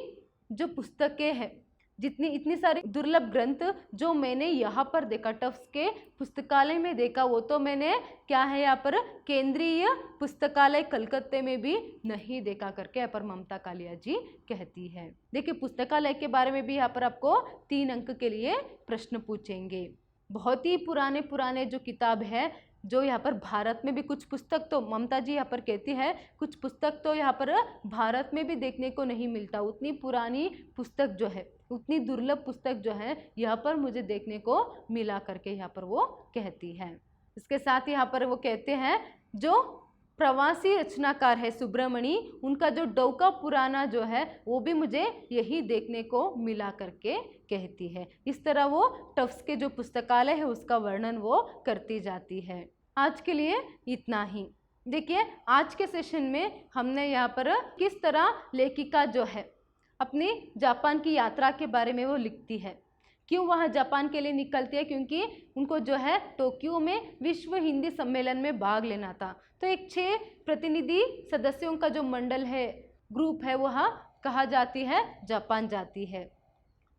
A: जो पुस्तकें हैं, इतनी सारी दुर्लभ ग्रंथ जो मैंने यहाँ पर देखा, टफ्स के पुस्तकालय में देखा, वो तो मैंने क्या है यहाँ पर केंद्रीय पुस्तकालय कलकत्ते में भी नहीं देखा करके यहाँ पर ममता कालिया जी कहती है। देखिए पुस्तकालय के बारे में भी यहाँ पर आपको 3 अंक के लिए प्रश्न पूछेंगे। बहुत ही पुराने जो किताब है, जो यहाँ पर भारत में भी कुछ पुस्तक तो ममता जी यहाँ पर कहती है कुछ पुस्तक तो यहाँ पर भारत में भी देखने को नहीं मिलता, उतनी पुरानी पुस्तक जो है, उतनी दुर्लभ पुस्तक जो है यहाँ पर मुझे देखने को मिला करके यहाँ पर वो कहती है। इसके साथ यहाँ पर वो कहते हैं जो प्रवासी रचनाकार है सुब्रमणी, उनका जो डौका पुराना जो है वो भी मुझे यही देखने को मिला करके कहती है। इस तरह वो टफ्स के जो पुस्तकालय है उसका वर्णन वो करती जाती है। आज के लिए इतना ही। देखिए आज के सेशन में हमने यहाँ पर किस तरह लेखिका जो है अपनी जापान की यात्रा के बारे में वो लिखती है, क्यों वह जापान के लिए निकलती है, क्योंकि उनको जो है टोक्यो में विश्व हिंदी सम्मेलन में भाग लेना था। तो एक 6 प्रतिनिधि सदस्यों का जो मंडल है, ग्रुप है, वह कहाँ जाती है, जापान जाती है।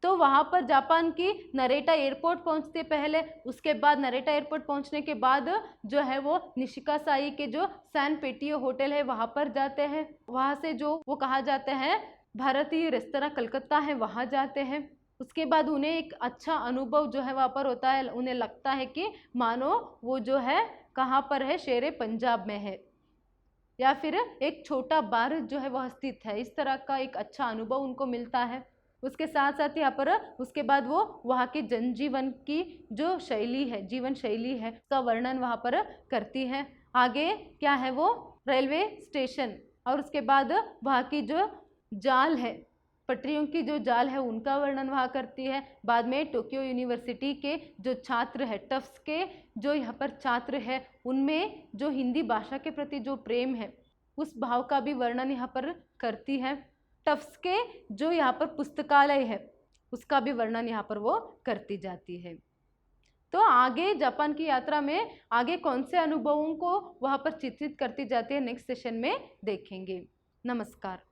A: तो वहाँ पर जापान की नरेटा एयरपोर्ट पहुँचते पहले, उसके बाद नरेटा एयरपोर्ट पहुँचने के बाद जो है वो निशिकासाई के जो सैन पेटियो होटल है वहाँ पर जाते हैं। वहाँ से जो वो कहाँ जाते हैं, भारतीय रेस्तरां कलकत्ता है वहाँ जाते हैं। उसके बाद उन्हें एक अच्छा अनुभव जो है वहाँ पर होता है, उन्हें लगता है कि मानो वो जो है कहाँ पर है, शेरे पंजाब में है, या फिर एक छोटा बार जो है वह स्थित है। इस तरह का एक अच्छा अनुभव उनको मिलता है। उसके साथ साथ यहाँ पर उसके बाद वो वहाँ के जनजीवन की जो शैली है, जीवन शैली है, उसका वर्णन वहाँ पर करती है। आगे क्या है, वो रेलवे स्टेशन और उसके बाद वहाँ की जो जाल है, पटरियों की जो जाल है, उनका वर्णन वहाँ करती है। बाद में टोक्यो यूनिवर्सिटी के जो छात्र है, टफ्स के जो यहाँ पर छात्र है, उनमें जो हिंदी भाषा के प्रति जो प्रेम है उस भाव का भी वर्णन यहाँ पर करती है। टफ्स के जो यहाँ पर पुस्तकालय है उसका भी वर्णन यहाँ पर वो करती जाती है। तो आगे जापान की यात्रा में आगे कौन से अनुभवों को वहाँ पर चित्रित करती जाती है, नेक्स्ट सेशन में देखेंगे। नमस्कार।